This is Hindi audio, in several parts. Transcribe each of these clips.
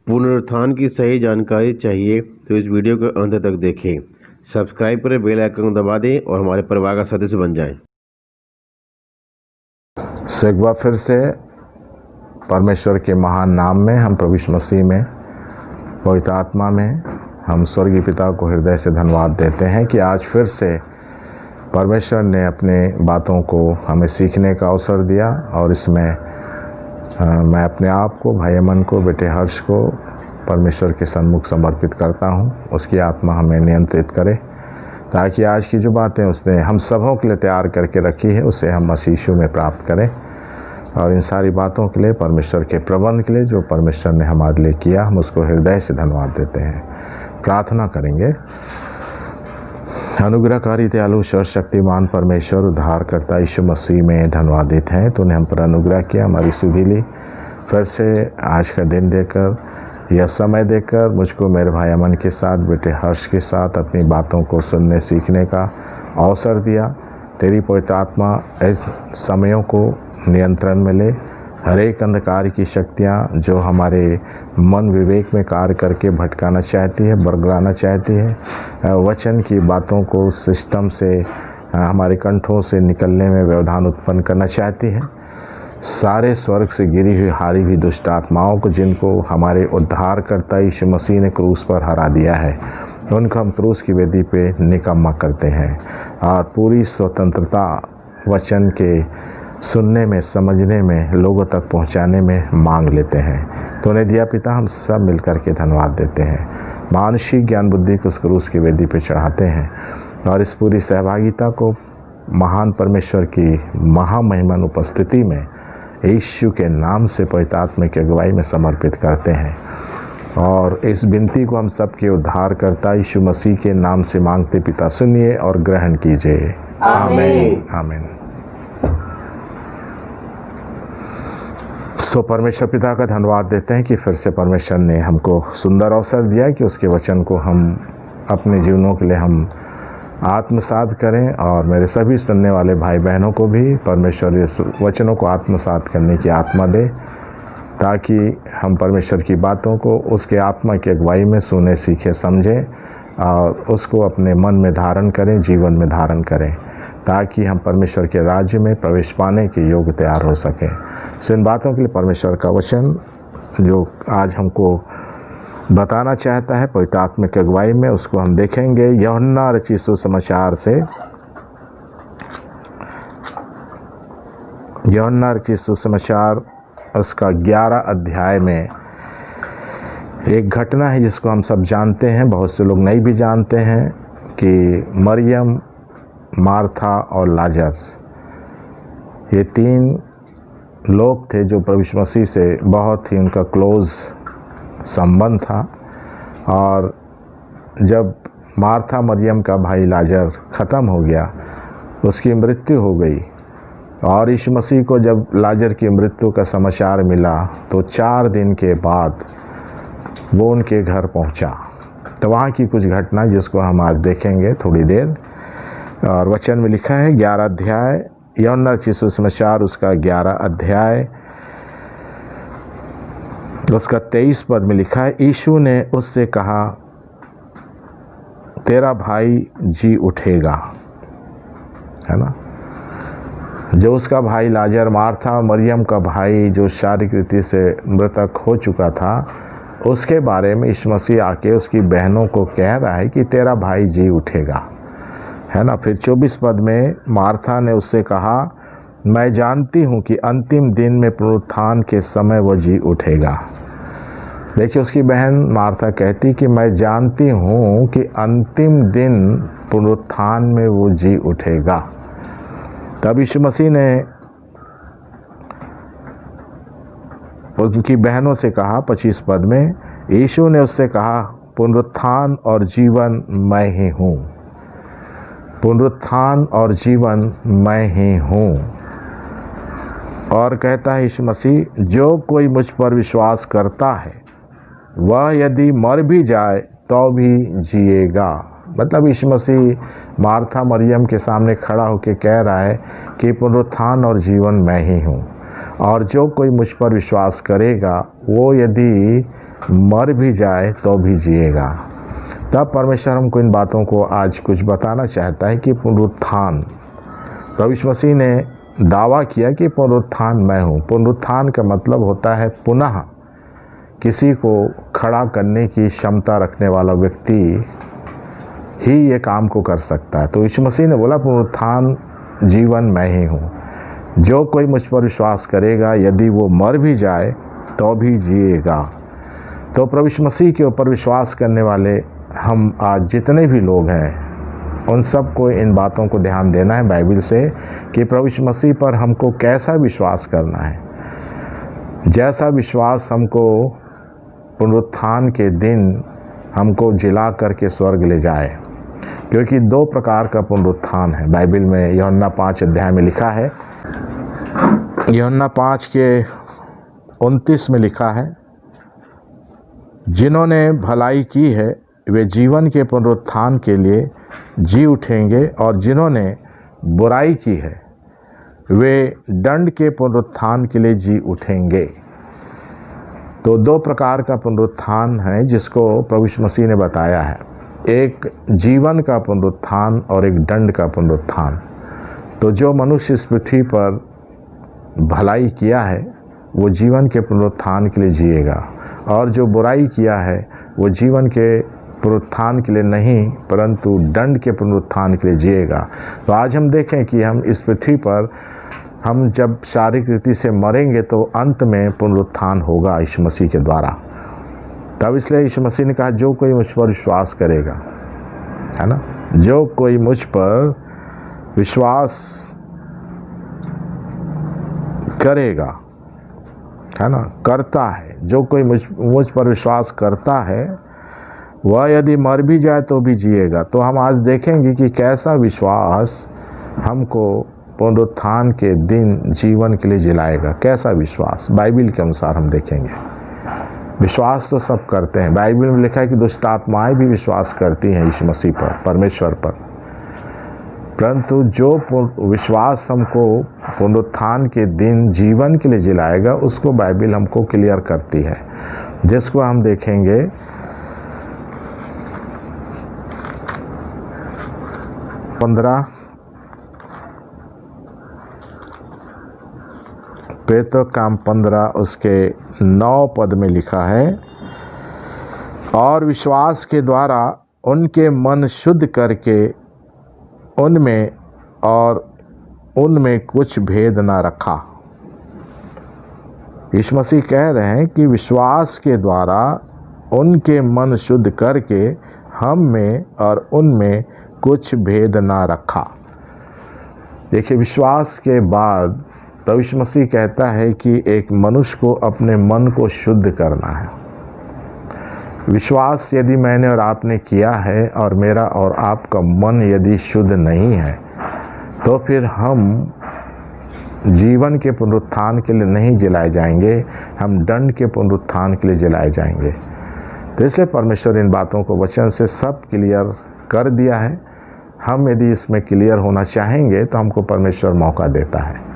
पुनरुत्थान की सही जानकारी चाहिए तो इस वीडियो को अंत तक देखें। सब्सक्राइब करें, बेल आइकन को दबा दें और हमारे परिवार का सदस्य बन जाएं। एक बार फिर से परमेश्वर के महान नाम में, हम प्रभु यीशु मसीह में, पवित्र आत्मा में, हम स्वर्गीय पिता को हृदय से धन्यवाद देते हैं कि आज फिर से परमेश्वर ने अपने बातों को हमें सीखने का अवसर दिया। और इसमें मैं अपने आप को, भाई अमन को, बेटे हर्ष को परमेश्वर के सन्मुख समर्पित करता हूँ। उसकी आत्मा हमें नियंत्रित करे ताकि आज की जो बातें उसने हम सबों के लिए तैयार करके रखी है उसे हम मसीह यीशु में प्राप्त करें। और इन सारी बातों के लिए, परमेश्वर के प्रबंध के लिए जो परमेश्वर ने हमारे लिए किया, हम उसको हृदय से धन्यवाद देते हैं। प्रार्थना करेंगे। अनुग्रहकारी, दयालु, सर्वशक्तिमान परमेश्वर, उद्धारकर्ता यीशु मसीह में धन्यवादित हैं। तूने हम पर अनुग्रह किया, हमारी सुधि ली, फिर से आज का दिन देकर, यह समय देकर मुझको मेरे भाई अमन के साथ, बेटे हर्ष के साथ अपनी बातों को सुनने सीखने का अवसर दिया। तेरी पवित्र आत्मा इस समयों को नियंत्रण में ले। हर एक अंधकार की शक्तियाँ जो हमारे मन विवेक में कार्य करके भटकाना चाहती है, बरगलाना चाहती है, वचन की बातों को सिस्टम से, हमारे कंठों से निकलने में व्यवधान उत्पन्न करना चाहती है, सारे स्वर्ग से गिरी हुई, हारी हुई दुष्ट आत्माओं को, जिनको हमारे उद्धारकर्ता यीशु मसीह ने क्रूस पर हरा दिया है, उनको हम क्रूस की वेदी पे निकम्मा करते हैं और पूरी स्वतंत्रता वचन के सुनने में, समझने में, लोगों तक पहुंचाने में मांग लेते हैं। तूने दिया पिता, हम सब मिलकर के धन्यवाद देते हैं। मानसिक ज्ञान बुद्धि को उस क्रूस की वेदी पे चढ़ाते हैं और इस पूरी सहभागिता को महान परमेश्वर की महामहिमन उपस्थिति में यीशु के नाम से पवित्र आत्मा की अगुवाई में समर्पित करते हैं। और इस विनती को हम सब के उद्धारकर्ता यीशु मसीह के नाम से मांगते पिता, सुनिए और ग्रहण कीजिए। आमीन आमीन। सो परमेश्वर पिता का धन्यवाद देते हैं कि फिर से परमेश्वर ने हमको सुंदर अवसर दिया कि उसके वचन को हम अपने जीवनों के लिए हम आत्मसात करें। और मेरे सभी सुनने वाले भाई बहनों को भी परमेश्वर इस वचनों को आत्मसात करने की आत्मा दे, ताकि हम परमेश्वर की बातों को उसके आत्मा की अगुवाई में सुने, सीखे, समझें और उसको अपने मन में धारण करें, जीवन में धारण करें, ताकि हम परमेश्वर के राज्य में प्रवेश पाने के योग्य तैयार हो सकें। सो इन बातों के लिए परमेश्वर का वचन जो आज हमको बताना चाहता है पवित्र आत्मा की अगुवाई में, उसको हम देखेंगे यूहन्ना रचित सुसमाचार से। यूहन्ना रचित सुसमाचार उसका 11 अध्याय में एक घटना है जिसको हम सब जानते हैं, बहुत से लोग नहीं भी जानते हैं, कि मरियम, मार्था और लाजर, ये 3 लोग थे जो प्रभु यीशु मसीह से बहुत ही उनका क्लोज़ संबंध था। और जब मार्था मरियम का भाई लाजर ख़त्म हो गया, उसकी मृत्यु हो गई, और यीशु मसीह को जब लाजर की मृत्यु का समाचार मिला तो 4 दिन के बाद वो उनके घर पहुंचा। तो वहाँ की कुछ घटना जिसको हम आज देखेंगे थोड़ी देर। और वचन में लिखा है 11 अध्याय, यूहन्ना रचित सुसमाचार उसका 11 अध्याय उसका 23 पद में लिखा है, यीशु ने उससे कहा, तेरा भाई जी उठेगा। है ना। जो उसका भाई लाजर, मार्था मरियम का भाई जो शारीरिक रीति से मृतक हो चुका था, उसके बारे में यीशु मसीह आके उसकी बहनों को कह रहा है कि तेरा भाई जी उठेगा। है ना। फिर 24 पद में मार्था ने उससे कहा, मैं जानती हूँ कि अंतिम दिन में पुनरुत्थान के समय वो जी उठेगा। देखिए, उसकी बहन मार्था कहती कि मैं जानती हूँ कि अंतिम दिन पुनरुत्थान में वो जी उठेगा। तब यीशु मसीह ने उनकी बहनों से कहा, 25 पद में, यीशु ने उससे कहा, पुनरुत्थान और जीवन मैं ही हूँ। पुनरुत्थान और जीवन मैं ही हूँ। और कहता है यीशु मसीह, जो कोई मुझ पर विश्वास करता है वह यदि मर भी जाए तो भी जिएगा। मतलब यीशु मसीह मार्था मरियम के सामने खड़ा होकर कह रहा है कि पुनरुत्थान और जीवन मैं ही हूँ, और जो कोई मुझ पर विश्वास करेगा वो यदि मर भी जाए तो भी जिएगा। तब परमेश्वर हमको इन बातों को आज कुछ बताना चाहता है कि पुनरुत्थान, प्रभु यीशु मसीह ने दावा किया कि पुनरुत्थान मैं हूँ। पुनरुत्थान का मतलब होता है पुनः किसी को खड़ा करने की क्षमता रखने वाला व्यक्ति ही ये काम को कर सकता है। तो यीशु मसीह ने बोला पुनरुत्थान जीवन मैं ही हूँ, जो कोई मुझ पर विश्वास करेगा यदि वो मर भी जाए तो भी जिएगा। तो प्रभु यीशु मसीह के ऊपर विश्वास करने वाले हम आज जितने भी लोग हैं उन सब को इन बातों को ध्यान देना है बाइबल से कि प्रभु यीशु मसीह पर हमको कैसा विश्वास करना है। जैसा विश्वास हमको पुनरुत्थान के दिन हमको जिला करके स्वर्ग ले जाए, क्योंकि दो प्रकार का पुनरुत्थान है बाइबल में। यूहन्ना 5 अध्याय में लिखा है, यूहन्ना 5 के 29 में लिखा है, जिन्होंने भलाई की है वे जीवन के पुनरुत्थान के लिए जी उठेंगे, और जिन्होंने बुराई की है वे दंड के पुनरुत्थान के लिए जी उठेंगे। तो दो प्रकार का पुनरुत्थान है जिसको प्रभु यीशु मसीह ने बताया है, एक जीवन का पुनरुत्थान और एक दंड का पुनरुत्थान। तो जो मनुष्य इस पृथ्वी पर भलाई किया है वो जीवन के पुनरुत्थान के लिए जिएगा, और जो बुराई किया है वो जीवन के पुनरुत्थान के लिए नहीं परंतु दंड के पुनरुत्थान के लिए जिएगा। तो आज हम देखें कि हम इस पृथ्वी पर हम जब शारीरिक रीति से मरेंगे तो अंत में पुनरुत्थान होगा यीशु मसीह के द्वारा। तब इसलिए यीशु मसीह ने कहा जो कोई मुझ पर विश्वास करेगा, है ना, जो कोई मुझ पर विश्वास करेगा, है ना, करता है, जो कोई मुझ पर विश्वास करता है वह यदि मर भी जाए तो भी जिएगा। तो हम आज देखेंगे कि कैसा विश्वास हमको पुनरुत्थान के दिन जीवन के लिए जिलाएगा। कैसा विश्वास बाइबल के अनुसार हम देखेंगे। विश्वास तो सब करते हैं, बाइबल में लिखा है कि दुष्ट आत्माएं भी विश्वास करती हैं यीशु मसीह पर, परमेश्वर पर, परंतु जो विश्वास हमको पुनरुत्थान के दिन जीवन के लिए जिलाएगा उसको बाइबल हमको क्लियर करती है, जिसको हम देखेंगे 15 पेतों काम 15 उसके 9 पद में लिखा है, और विश्वास के द्वारा उनके मन शुद्ध करके उनमें कुछ भेद ना रखा। यीशु मसीह कह रहे हैं कि विश्वास के द्वारा उनके मन शुद्ध करके हम में और उनमें कुछ भेद ना रखा। देखिए, विश्वास के बाद प्रभु यीशु मसीह कहता है कि एक मनुष्य को अपने मन को शुद्ध करना है। विश्वास यदि मैंने और आपने किया है और मेरा और आपका मन यदि शुद्ध नहीं है तो फिर हम जीवन के पुनरुत्थान के लिए नहीं जिलाए जाएंगे, हम दंड के पुनरुत्थान के लिए जिलाए जाएंगे। तो इसलिए परमेश्वर इन बातों को वचन से सब क्लियर कर दिया है। हम यदि इसमें क्लियर होना चाहेंगे तो हमको परमेश्वर मौका देता है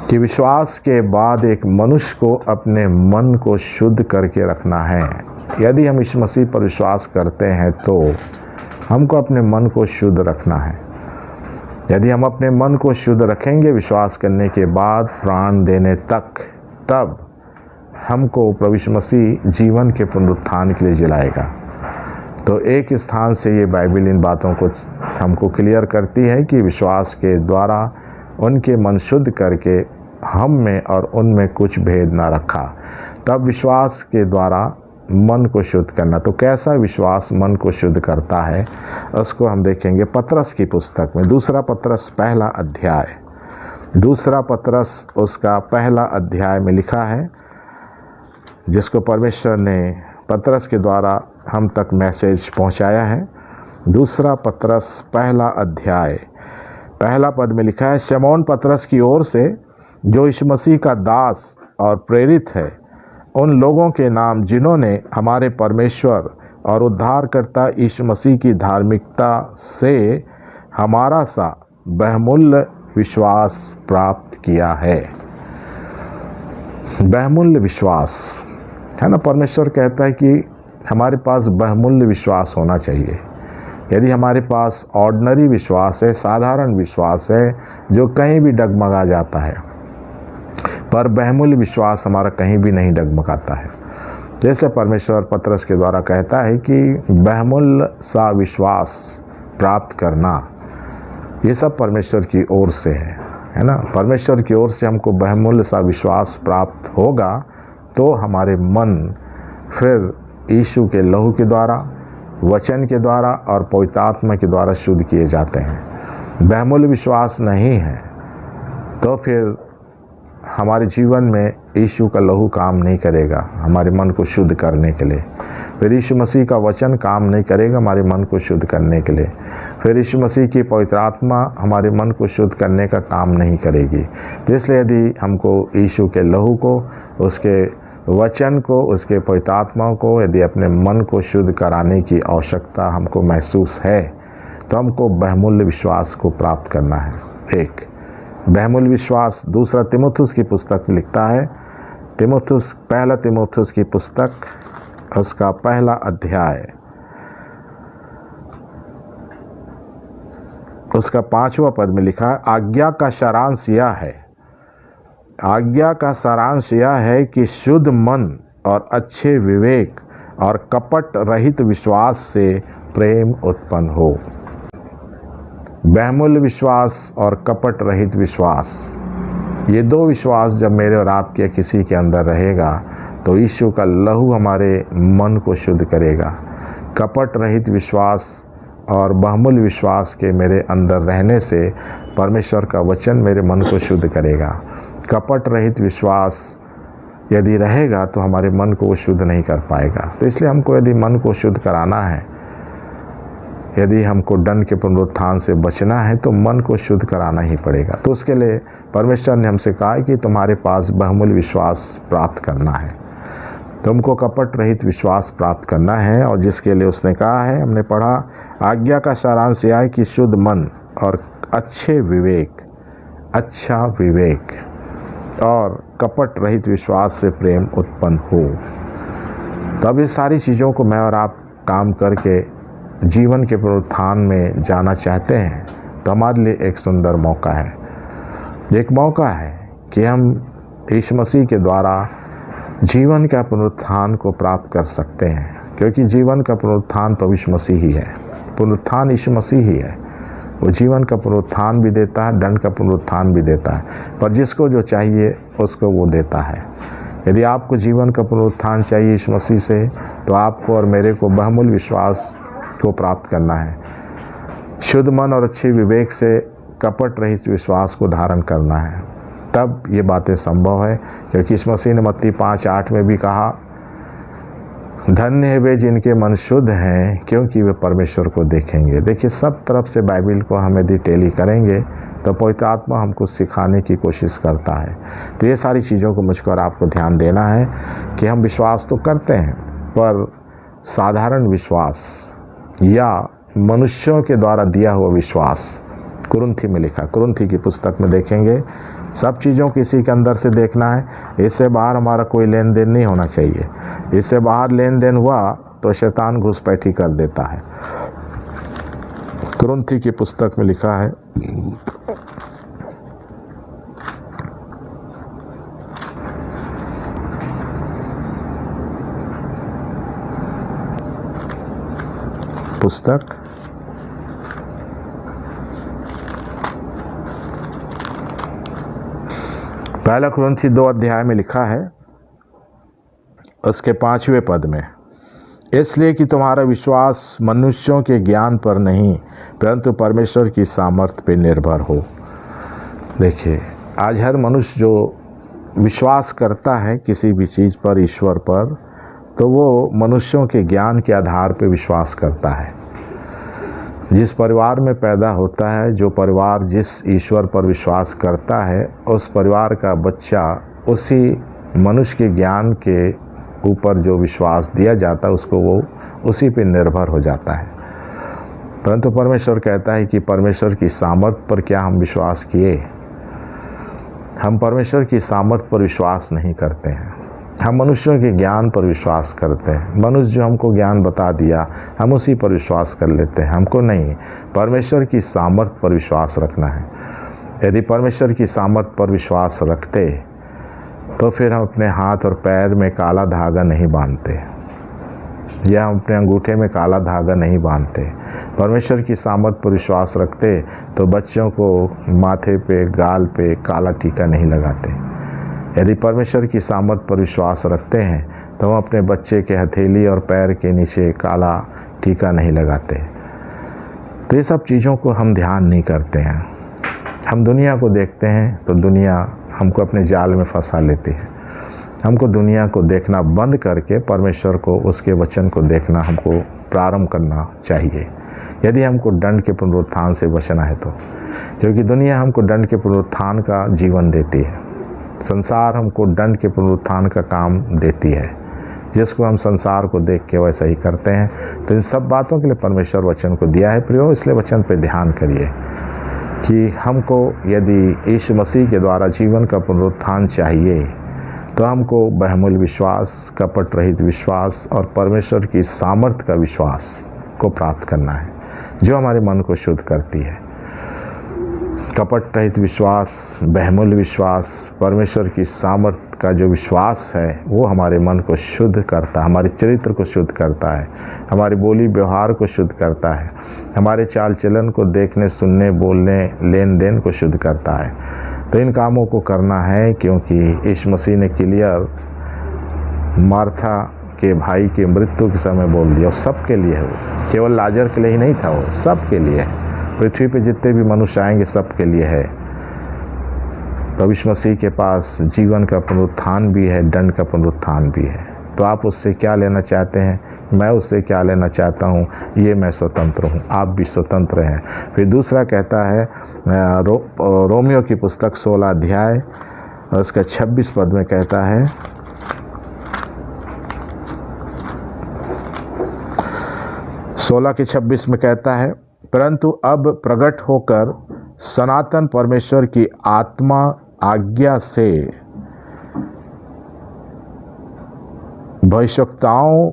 कि विश्वास के बाद एक मनुष्य को अपने मन को शुद्ध करके रखना है। यदि हम यीशु मसीह पर विश्वास करते हैं तो हमको अपने मन को शुद्ध रखना है। यदि हम अपने मन को शुद्ध रखेंगे विश्वास करने के बाद प्राण देने तक, तब हमको प्रभु यीशु मसीह जीवन के पुनरुत्थान के लिए जिलाएगा। तो एक स्थान से ये बाइबल इन बातों को हमको क्लियर करती है कि विश्वास के द्वारा उनके मन शुद्ध करके हम में और उनमें कुछ भेद ना रखा। तब विश्वास के द्वारा मन को शुद्ध करना। तो कैसा विश्वास मन को शुद्ध करता है उसको हम देखेंगे पतरस की पुस्तक में। दूसरा पतरस उसका पहला अध्याय में लिखा है, जिसको परमेश्वर ने पतरस के द्वारा हम तक मैसेज पहुंचाया है। दूसरा पतरस पहला अध्याय पहला पद में लिखा है, शमौन पतरस की ओर से जो यीशु मसीह का दास और प्रेरित है, उन लोगों के नाम जिन्होंने हमारे परमेश्वर और उद्धारकर्ता यीशु मसीह की धार्मिकता से हमारा सा बहुमूल्य विश्वास प्राप्त किया है। बहुमूल्य विश्वास, है ना। परमेश्वर कहता है कि हमारे पास बहुमूल्य विश्वास होना चाहिए। यदि हमारे पास ऑर्डिनरी विश्वास है, साधारण विश्वास है जो कहीं भी डगमगा जाता है, पर बहुमूल्य विश्वास हमारा कहीं भी नहीं डगमगाता है। जैसे परमेश्वर पतरस के द्वारा कहता है कि बहुमूल्य सा विश्वास प्राप्त करना, ये सब परमेश्वर की ओर से है ना। परमेश्वर की ओर से हमको बहुमूल्य सा विश्वास प्राप्त होगा तो हमारे मन फिर यीशु के लहू के द्वारा, वचन के द्वारा और पवित्र आत्मा के द्वारा शुद्ध किए जाते हैं। बहुमूल्य विश्वास नहीं है तो फिर हमारे जीवन में यीशु का लहू काम नहीं करेगा हमारे मन को शुद्ध करने के लिए। फिर यीशु मसीह का वचन काम नहीं करेगा हमारे मन को शुद्ध करने के लिए। फिर यीशु मसीह की पवित्र आत्मा हमारे मन को शुद्ध करने का काम नहीं करेगी। तो इसलिए यदि हमको यीशु के लहू को, उसके वचन को, उसके पवित्र आत्मा को यदि अपने मन को शुद्ध कराने की आवश्यकता हमको महसूस है तो हमको बहुमूल्य विश्वास को प्राप्त करना है। एक बहुमूल्य विश्वास। दूसरा तीमुथियुस की पुस्तक में लिखता है, पहला तीमुथियुस की पुस्तक, उसका पहला अध्याय, उसका 5वां पद में लिखा है, आज्ञा का सारांश यह है, आज्ञा का सारांश यह है कि शुद्ध मन और अच्छे विवेक और कपट रहित विश्वास से प्रेम उत्पन्न हो। बहुमूल्य विश्वास और कपट रहित विश्वास, ये दो विश्वास जब मेरे और आपके किसी के अंदर रहेगा तो यीशु का लहू हमारे मन को शुद्ध करेगा। कपट रहित विश्वास और बहुमूल्य विश्वास के मेरे अंदर रहने से परमेश्वर का वचन मेरे मन को शुद्ध करेगा। कपट रहित विश्वास यदि रहेगा तो हमारे मन को वो शुद्ध नहीं कर पाएगा। तो इसलिए हमको यदि मन को शुद्ध कराना है, यदि हमको दंड के पुनरुत्थान से बचना है तो मन को शुद्ध कराना ही पड़ेगा। तो उसके लिए परमेश्वर ने हमसे कहा है कि तुम्हारे पास बहुमूल्य विश्वास प्राप्त करना है, तुमको कपट रहित विश्वास प्राप्त करना है। और जिसके लिए उसने कहा है, हमने पढ़ा, आज्ञा का सारांश यह है कि शुद्ध मन और अच्छे विवेक, अच्छा विवेक और कपट रहित विश्वास से प्रेम उत्पन्न हो। तो अब ये सारी चीज़ों को मैं और आप काम करके जीवन के पुनरुत्थान में जाना चाहते हैं तो हमारे लिए एक सुंदर मौका है। एक मौका है कि हम यीशु मसीह के द्वारा जीवन का पुनरुत्थान को प्राप्त कर सकते हैं, क्योंकि जीवन का पुनरुत्थान प्रभु यीशु मसीह ही है। पुनरुत्थान यीशु मसीह ही है। वो जीवन का पुनरुत्थान भी देता है, दंड का पुनरुत्थान भी देता है, पर जिसको जो चाहिए उसको वो देता है। यदि आपको जीवन का पुनरुत्थान चाहिए यीशु मसीह से तो आपको और मेरे को बहुमूल्य विश्वास को प्राप्त करना है। शुद्ध मन और अच्छे विवेक से कपट रहित विश्वास को धारण करना है, तब ये बातें संभव है। क्योंकि यीशु मसीह ने मत्ती 5:8 में भी कहा, धन्य है वे जिनके मन शुद्ध हैं क्योंकि वे परमेश्वर को देखेंगे। देखिए, सब तरफ से बाइबिल को हम यदि टेली करेंगे तो पवित्र आत्मा हमको सिखाने की कोशिश करता है। तो ये सारी चीज़ों को मुझको और आपको ध्यान देना है कि हम विश्वास तो करते हैं, पर साधारण विश्वास या मनुष्यों के द्वारा दिया हुआ विश्वास, कुरिन्थी में लिखा, कुरिन्थी की पुस्तक में देखेंगे, सब चीज़ों को इसी के अंदर से देखना है। इससे बाहर हमारा कोई लेन देन नहीं होना चाहिए। इससे बाहर लेन देन हुआ तो शैतान घुसपैठी कर देता है। कुरिन्थी की पुस्तक में लिखा है, पुस्तक पहला कुरिन्थी 2 अध्याय में लिखा है, उसके 5वें पद में, इसलिए कि तुम्हारा विश्वास मनुष्यों के ज्ञान पर नहीं परंतु परमेश्वर की सामर्थ्य पर निर्भर हो। देखिए, आज हर मनुष्य जो विश्वास करता है किसी भी चीज़ पर, ईश्वर पर, तो वो मनुष्यों के ज्ञान के आधार पर विश्वास करता है। जिस परिवार में पैदा होता है, जो परिवार जिस ईश्वर पर विश्वास करता है, उस परिवार का बच्चा उसी मनुष्य के ज्ञान के ऊपर जो विश्वास दिया जाता है उसको वो उसी पे निर्भर हो जाता है। परंतु परमेश्वर कहता है कि परमेश्वर की सामर्थ्य पर क्या हम विश्वास किए? हम परमेश्वर की सामर्थ्य पर विश्वास नहीं करते हैं। हम मनुष्यों के ज्ञान पर विश्वास करते हैं। मनुष्य जो हमको ज्ञान बता दिया हम उसी पर विश्वास कर लेते हैं। हमको नहीं, परमेश्वर की सामर्थ्य पर विश्वास रखना है। यदि परमेश्वर की सामर्थ्य पर विश्वास रखते तो फिर हम अपने हाथ और पैर में काला धागा नहीं बांधते, या हम अपने अंगूठे में काला धागा नहीं बांधते। परमेश्वर की सामर्थ्य पर विश्वास रखते तो बच्चों को माथे पे, गाल पे काला टीका नहीं लगाते। यदि परमेश्वर की सामर्थ्य पर विश्वास रखते हैं तो हम अपने बच्चे के हथेली और पैर के नीचे काला टीका नहीं लगाते। तो ये सब चीज़ों को हम ध्यान नहीं करते हैं। हम दुनिया को देखते हैं तो दुनिया हमको अपने जाल में फंसा लेती है। हमको दुनिया को देखना बंद करके परमेश्वर को, उसके वचन को देखना हमको प्रारंभ करना चाहिए, यदि हमको दंड के पुनरुत्थान से बचना है तो। क्योंकि दुनिया हमको दंड के पुनरुत्थान का जीवन देती है, संसार हमको दंड के पुनरुत्थान का काम देती है, जिसको हम संसार को देख के वैसा ही करते हैं। तो इन सब बातों के लिए परमेश्वर वचन को दिया है प्रियो, इसलिए वचन पे ध्यान करिए कि हमको यदि यीशु मसीह के द्वारा जीवन का पुनरुत्थान चाहिए तो हमको बहुमूल्य विश्वास, कपट रहित विश्वास और परमेश्वर की सामर्थ्य का विश्वास को प्राप्त करना है, जो हमारे मन को शुद्ध करती है। कपट रहित विश्वास, बहुमूल्य विश्वास, परमेश्वर की सामर्थ्य का जो विश्वास है वो हमारे मन को शुद्ध करता है, हमारे चरित्र को शुद्ध करता है, हमारी बोली व्यवहार को शुद्ध करता है, हमारे चाल चलन को देखने, सुनने, बोलने, लेन देन को शुद्ध करता है। तो इन कामों को करना है क्योंकि यीशु मसीह ने क्लियर मार्था के भाई की मृत्यु के समय बोल दिया, और सबके लिए है वो, केवल लाजर के लिए ही नहीं था, वो सबके लिए है। पृथ्वी पे जितने भी मनुष्य आएंगे सबके लिए है। प्रभु यीशु मसीह के पास जीवन का पुनरुत्थान भी है, दंड का पुनरुत्थान भी है। तो आप उससे क्या लेना चाहते हैं, मैं उससे क्या लेना चाहता हूँ, ये मैं स्वतंत्र हूँ, आप भी स्वतंत्र हैं। फिर दूसरा कहता है रोमियो की पुस्तक 16 अध्याय उसका 26 पद में कहता है, सोलह के 26 में कहता है, परंतु अब प्रकट होकर सनातन परमेश्वर की आत्मा आज्ञा से भविष्यवक्ताओं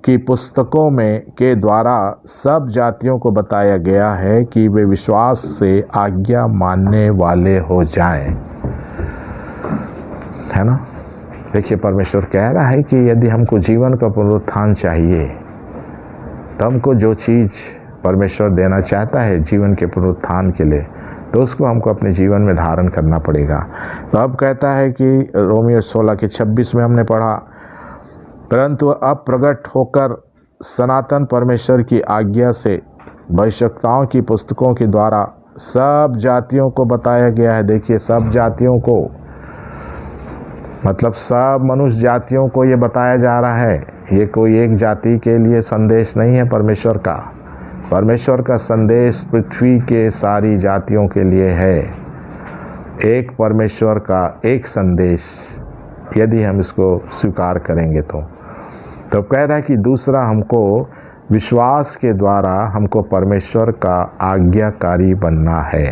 की पुस्तकों में के द्वारा सब जातियों को बताया गया है कि वे विश्वास से आज्ञा मानने वाले हो जाएं। है ना। देखिए, परमेश्वर कह रहा है कि यदि हमको जीवन का पुनरुत्थान चाहिए तो हमको जो चीज़ परमेश्वर देना चाहता है जीवन के पुनरुत्थान के लिए, तो उसको हमको अपने जीवन में धारण करना पड़ेगा। तो अब कहता है कि रोमियो 16 के 26 में हमने पढ़ा, परंतु अब प्रकट होकर सनातन परमेश्वर की आज्ञा से भविष्यवक्ताओं की पुस्तकों के द्वारा सब जातियों को बताया गया है। देखिए, सब जातियों को मतलब सब मनुष्य जातियों को ये बताया जा रहा है। ये कोई एक जाति के लिए संदेश नहीं है परमेश्वर का। परमेश्वर का संदेश पृथ्वी के सारी जातियों के लिए है। एक परमेश्वर का एक संदेश, यदि हम इसको स्वीकार करेंगे तो कह रहा है कि दूसरा हमको विश्वास के द्वारा हमको परमेश्वर का आज्ञाकारी बनना है।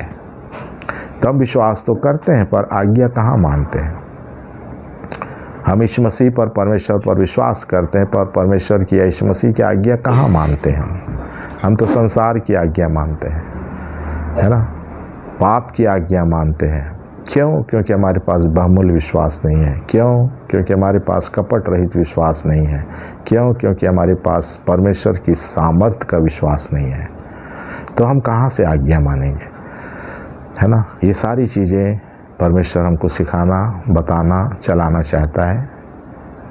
तो हम विश्वास तो करते हैं पर आज्ञा कहाँ मानते हैं। हम यीशु मसीह पर, परमेश्वर पर विश्वास करते हैं पर परमेश्वर की यीशु मसीह की आज्ञा कहाँ मानते हैं हम तो संसार की आज्ञा मानते हैं, है ना। पाप की आज्ञा मानते हैं। क्यों? क्योंकि हमारे पास बहुमूल्य विश्वास नहीं है। क्यों? क्योंकि हमारे पास कपट रहित विश्वास नहीं है। क्यों? क्योंकि हमारे पास परमेश्वर की सामर्थ्य का विश्वास नहीं है। तो हम कहाँ से आज्ञा मानेंगे, है ना। ये सारी चीज़ें परमेश्वर हमको सिखाना, बताना, चलाना चाहता है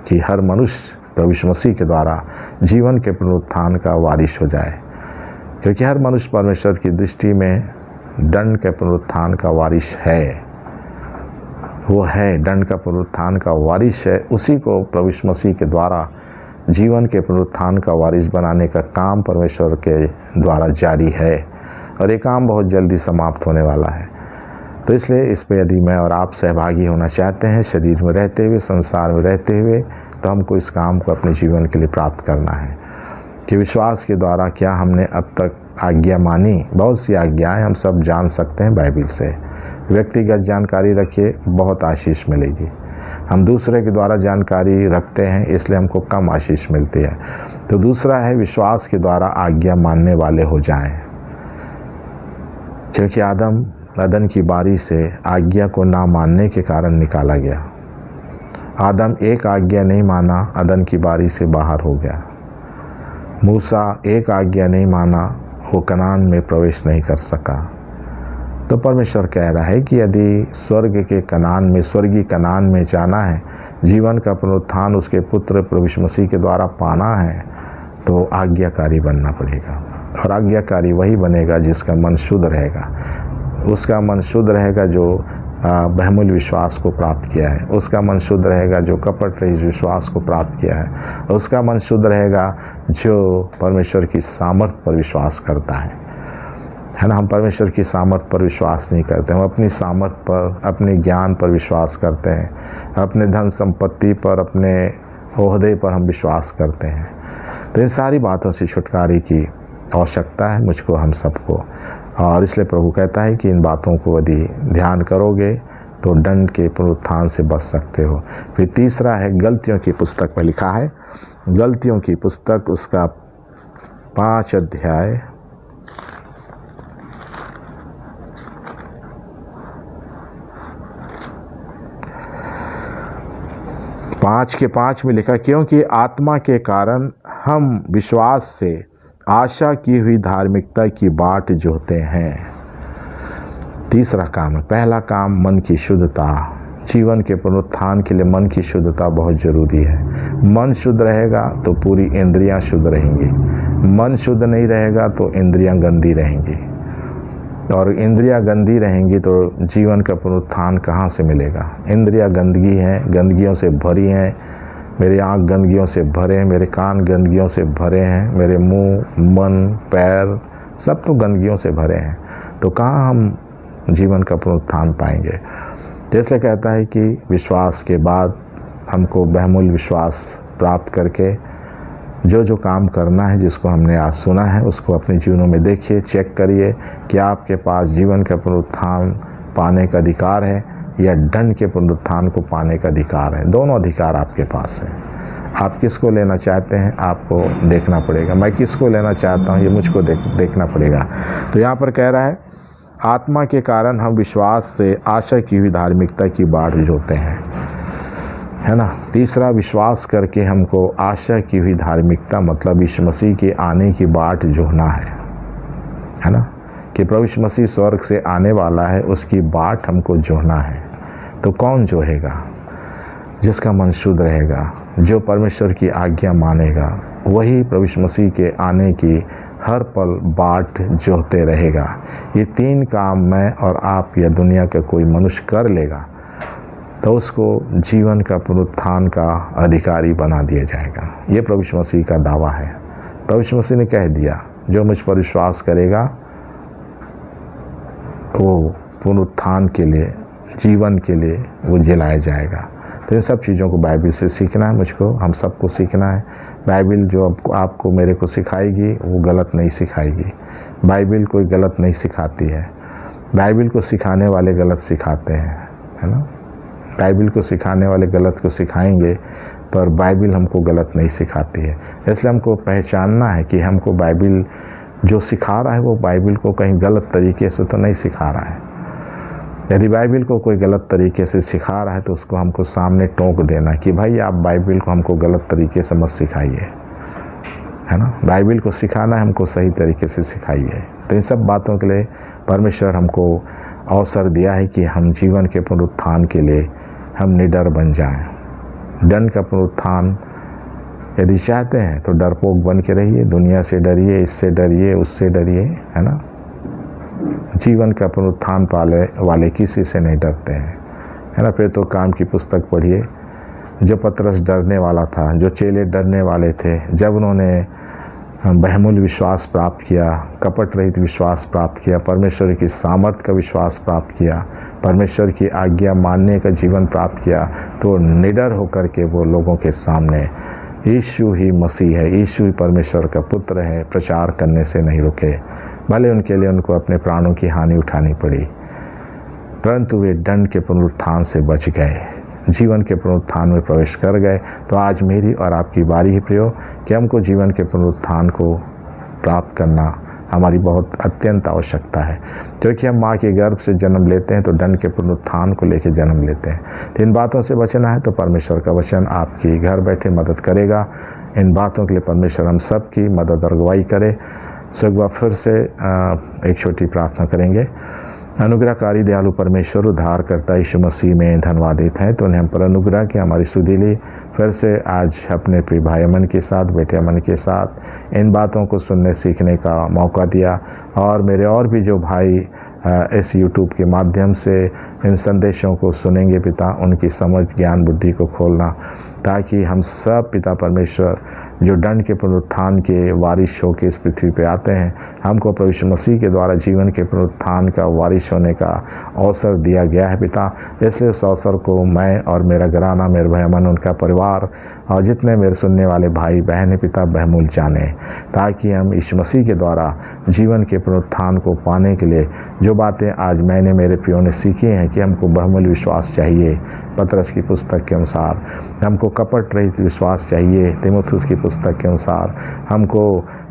कि हर मनुष्य प्रभु यीशु मसीह के द्वारा जीवन के पुनरुत्थान का वारिस हो जाए। क्योंकि हर मनुष्य परमेश्वर की दृष्टि में दंड के पुनरुत्थान का वारिस है। वो है दंड का पुनरुत्थान का वारिस है। उसी को प्रभु यीशु मसीह के द्वारा जीवन के पुनरुत्थान का वारिस बनाने का काम परमेश्वर के द्वारा जारी है, और ये काम बहुत जल्दी समाप्त होने वाला है। तो इसलिए इस पर यदि मैं और आप सहभागी होना चाहते हैं, शरीर में रहते हुए, संसार में रहते हुए, तो हमको इस काम को अपने जीवन के लिए प्राप्त करना है कि विश्वास के द्वारा क्या हमने अब तक आज्ञा मानी। बहुत सी आज्ञाएं हम सब जान सकते हैं बाइबल से। व्यक्तिगत जानकारी रखिए, बहुत आशीष मिलेगी। हम दूसरे के द्वारा जानकारी रखते हैं, इसलिए हमको कम आशीष मिलती है। तो दूसरा है विश्वास के द्वारा आज्ञा मानने वाले हो जाएं, क्योंकि अदन की बारी से आज्ञा को ना मानने के कारण निकाला गया। आदम एक आज्ञा नहीं माना, अदन की बारी से बाहर हो गया। मूसा एक आज्ञा नहीं माना, वो कनान में प्रवेश नहीं कर सका। तो परमेश्वर कह रहा है कि यदि स्वर्गीय कनान में जाना है, जीवन का पुनरुत्थान उसके पुत्र प्रभु यीशु मसीह के द्वारा पाना है, तो आज्ञाकारी बनना पड़ेगा। और आज्ञाकारी वही बनेगा जिसका मन शुद्ध रहेगा। उसका मन शुद्ध रहेगा जो बहुमूल्य विश्वास को प्राप्त किया है। उसका मन शुद्ध रहेगा जो कपट रहित विश्वास को प्राप्त किया है। उसका मन शुद्ध रहेगा जो परमेश्वर की सामर्थ्य पर विश्वास करता है ना। हम परमेश्वर की सामर्थ्य पर विश्वास नहीं करते, हम अपनी सामर्थ्य पर, अपने ज्ञान पर विश्वास करते हैं, अपने धन संपत्ति पर, अपने ओहदे पर हम विश्वास करते हैं। तो इन सारी बातों से छुटकारे की आवश्यकता है मुझको, हम सबको। और इसलिए प्रभु कहता है कि इन बातों को यदि ध्यान करोगे तो दंड के पुनरुत्थान से बच सकते हो। फिर तीसरा है गलतियों की पुस्तक में लिखा है, गलतियों की पुस्तक उसका 5 अध्याय 5 में लिखा, क्योंकि आत्मा के कारण हम विश्वास से आशा की हुई धार्मिकता की बाट जोहते हैं। तीसरा काम है, पहला काम मन की शुद्धता। जीवन के पुनरुत्थान के लिए मन की शुद्धता बहुत ज़रूरी है। मन शुद्ध रहेगा तो पूरी इंद्रियां शुद्ध रहेंगी, मन शुद्ध नहीं रहेगा तो इंद्रियां गंदी रहेंगी, और इंद्रियां गंदी रहेंगी तो जीवन का पुनरुत्थान कहाँ से मिलेगा। इंद्रियां गंदगी हैं, गंदगियों से भरी हैं। मेरी आँख गंदगियों से भरे हैं, मेरे कान गंदगियों से भरे हैं, मेरे मुंह, मन, पैर सब तो गंदगियों से भरे हैं। तो कहाँ हम जीवन का पुनरुत्थान पाएंगे। जैसे कहता है कि विश्वास के बाद हमको बहुमूल्य विश्वास प्राप्त करके जो जो काम करना है, जिसको हमने आज सुना है, उसको अपने जीवनों में देखिए, चेक करिए कि आपके पास जीवन का पुनरुत्थान पाने का अधिकार है या दंड के पुनरुत्थान को पाने का अधिकार है। दोनों अधिकार आपके पास हैं। आप किसको लेना चाहते हैं, आपको देखना पड़ेगा। मैं किसको लेना चाहता हूँ, ये मुझको देखना पड़ेगा। तो यहाँ पर कह रहा है, आत्मा के कारण हम विश्वास से आशा की हुई धार्मिकता की बाट जोहते हैं, है ना। तीसरा, विश्वास करके हमको आशा की हुई धार्मिकता मतलब यीशु मसीह के आने की बाट जोहना है ना, कि प्रभु यीशु मसीह स्वर्ग से आने वाला है, उसकी बाट हमको जोहना है। तो कौन जोहेगा? जिसका मन शुद्ध रहेगा, जो परमेश्वर की आज्ञा मानेगा, वही प्रभु यीशु मसीह के आने की हर पल बाट जोहते रहेगा। ये 3 काम मैं और आप या दुनिया का कोई मनुष्य कर लेगा तो उसको जीवन का पुनरुत्थान का अधिकारी बना दिया जाएगा। ये प्रभु यीशु मसीह का दावा है। प्रभु यीशु मसीह ने कह दिया, जो मुझ पर विश्वास करेगा वो पुनरुत्थान के लिए, जीवन के लिए वो जिलाया जाएगा। तो इन सब चीज़ों को बाइबिल से सीखना है मुझको, हम सबको सीखना है। बाइबिल जो आपको मेरे को सिखाएगी वो गलत नहीं सिखाएगी। बाइबिल कोई गलत नहीं सिखाती है। बाइबिल को सिखाने वाले गलत सिखाते हैं, है ना। बाइबिल को सिखाने वाले गलत को सिखाएंगे, पर बाइबिल हमको गलत नहीं सिखाती है। इसलिए हमको पहचानना है कि हमको बाइबिल जो सिखा रहा है वो बाइबिल को कहीं गलत तरीके से तो नहीं सिखा रहा है। यदि बाइबिल को कोई गलत तरीके से सिखा रहा है तो उसको हमको सामने टोक देना कि भाई आप बाइबिल को हमको गलत तरीके से मत सिखाइए, है ना। बाइबिल को सिखाना है हमको सही तरीके से सिखाइए। तो इन सब बातों के लिए परमेश्वर हमको अवसर दिया है कि हम जीवन के पुनरुत्थान के लिए हम निडर बन जाएं। दंड का पुनरुत्थान यदि चाहते हैं तो डरपोक बन के रहिए, दुनिया से डरिए, इससे डरिए, उससे डरिए, है ना। जीवन का पुनरुत्थान पाले वाले किसी से नहीं डरते हैं, है ना। फिर तो काम की पुस्तक पढ़िए, जो पतरस डरने वाला था, जो चेले डरने वाले थे, जब उन्होंने बहुमूल्य विश्वास प्राप्त किया, कपट रहित विश्वास प्राप्त किया, परमेश्वर की सामर्थ्य का विश्वास प्राप्त किया, परमेश्वर की आज्ञा मानने का जीवन प्राप्त किया, तो निडर होकर के वो लोगों के सामने यीशु ही मसीह है, यीशु ही परमेश्वर का पुत्र है प्रचार करने से नहीं रुके। भले उनके लिए उनको अपने प्राणों की हानि उठानी पड़ी, परंतु वे दंड के पुनरुत्थान से बच गए। जीवन के पुनरुत्थान में प्रवेश कर गए। तो आज मेरी और आपकी बारी ही प्रियो कि हमको जीवन के पुनरुत्थान को प्राप्त करना हमारी बहुत अत्यंत आवश्यकता है, क्योंकि हम माँ के गर्भ से जन्म लेते हैं तो दंड के पुनरुत्थान को लेकर जन्म लेते हैं। तो इन बातों से बचना है तो परमेश्वर का वचन आपकी घर बैठे मदद करेगा। इन बातों के लिए परमेश्वर हम सब की मदद और अगुवाई करे। सो एक बार फिर से एक छोटी प्रार्थना करेंगे। अनुग्रहकारी दयालु परमेश्वर उद्धारकर्ता यीशु मसीह में धन्यवादित हैं तो उन्हें हम पर अनुग्रह की हमारी सुधि ली। फिर से आज अपने प्रिय भाई अमन के साथ, बेटे अमन के साथ इन बातों को सुनने सीखने का मौका दिया। और मेरे और भी जो भाई इस YouTube के माध्यम से इन संदेशों को सुनेंगे पिता, उनकी समझ ज्ञान बुद्धि को खोलना, ताकि हम सब पिता परमेश्वर जो दंड के पुनरुत्थान के वारिश हो के इस पृथ्वी पे आते हैं, हमको प्रभु यीशु मसीह के द्वारा जीवन के पुनरुत्थान का वारिश होने का अवसर दिया गया है पिता। इसलिए उस अवसर को मैं और मेरा घराना, मेरे भाई अमन, उनका परिवार और जितने मेरे सुनने वाले भाई बहन हैं पिता बहमूल जाने, ताकि हम यीशु मसीह के द्वारा जीवन के पुनरुत्थान को पाने के लिए जो बातें आज मैंने मेरे प्रियो ने सीखी हैं कि हमको बहुमूल्य विश्वास चाहिए पतरस की पुस्तक के अनुसार, हमको कपट रहित विश्वास चाहिए तीमुथियुस की पुस्तक के अनुसार, हमको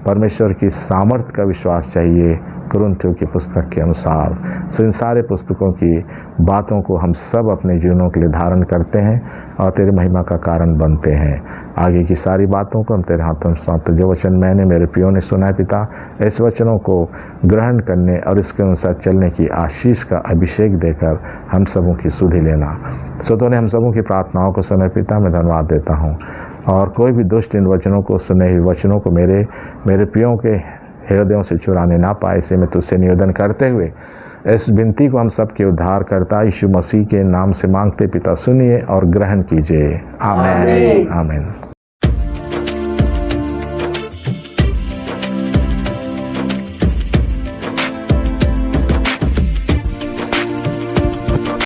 परमेश्वर की सामर्थ का विश्वास चाहिए कुरिन्थियों की पुस्तक के अनुसार। सो इन सारे पुस्तकों की बातों को हम सब अपने जीवनों के लिए धारण करते हैं और तेरे महिमा का कारण बनते हैं। आगे की सारी बातों को हम तेरे हाथों में सौंपते। जो वचन मैंने मेरे प्रियो ने सुना है पिता, इस वचनों को ग्रहण करने और इसके अनुसार चलने की आशीष का अभिषेक देकर हम सबों की सुधि लेना। सो तूने हम सबों की प्रार्थनाओं को सुने पिता, मैं धन्यवाद देता हूँ। और कोई भी दुष्ट इन वचनों को, सुने हुए वचनों को मेरे प्रियों के हृदयों से चुराने ना पाए, इसे मैं तुझसे निवेदन करते हुए इस विनती को हम सब के उद्धारकर्ता यीशु मसीह के नाम से मांगते पिता, सुनिए और ग्रहण कीजिए। आमीन आमीन।